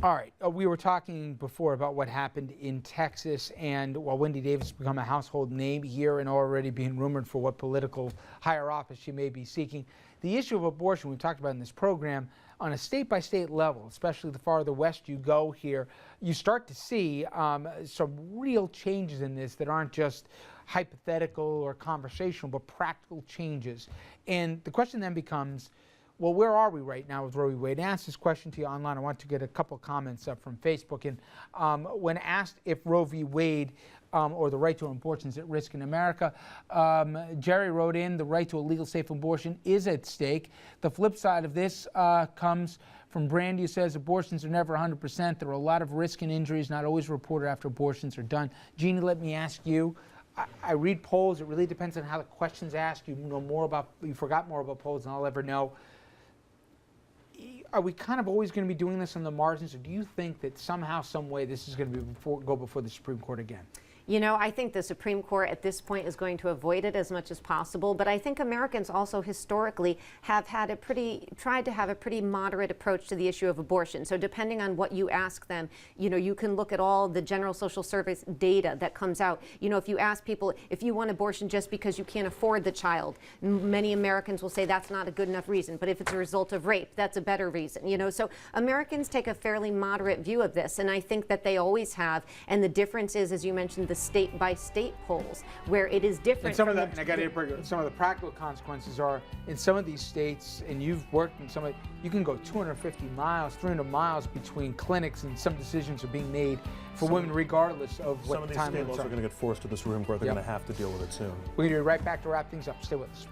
All right, we were talking before about what happened in Texas, and while Wendy Davis has become a household name here and already being rumored for what political higher office she may be seeking, the issue of abortion we've talked about in this program on a state-by-state level, especially the farther west you go here, you start to see some real changes in this that aren't just hypothetical or conversational, but practical changes. And the question then becomes, well, where are we right now with Roe v. Wade? I asked this question to you online. I want to get a couple of comments up from Facebook. And when asked if Roe v. Wade or the right to abortion is at risk in America, Jerry wrote in, the right to a legal, safe abortion is at stake. The flip side of this comes from Brandy, who says abortions are never 100%. There are a lot of risk and injuries not always reported after abortions are done. Jeannie, let me ask you. I read polls. It really depends on how the question's asked. You forgot more about polls than I'll ever know. Are we kind of always going to be doing this on the margins, or do you think that somehow, some way, this is going to go before the Supreme Court again? You know, I think the Supreme Court at this point is going to avoid it as much as possible, but I think Americans also historically have had tried to have a pretty moderate approach to the issue of abortion. So depending on what you ask them, you know, you can look at all the General Social Service data that comes out. You know, if you ask people, if you want abortion just because you can't afford the child, many Americans will say that's not a good enough reason, but if it's a result of rape, that's a better reason, you know. So Americans take a fairly moderate view of this, and I think that they always have, and the difference is, as you mentioned, the state-by-state polls, where it is different. And I got to some of the practical consequences are in some of these states, and you've worked in some of, you can go 250 miles, 300 miles between clinics, and some decisions are being made for women regardless of what the time limits are. Some of these state laws are going to get forced to the Supreme Court. They're going to have to deal with it soon. We're going to be right back to wrap things up. Stay with us.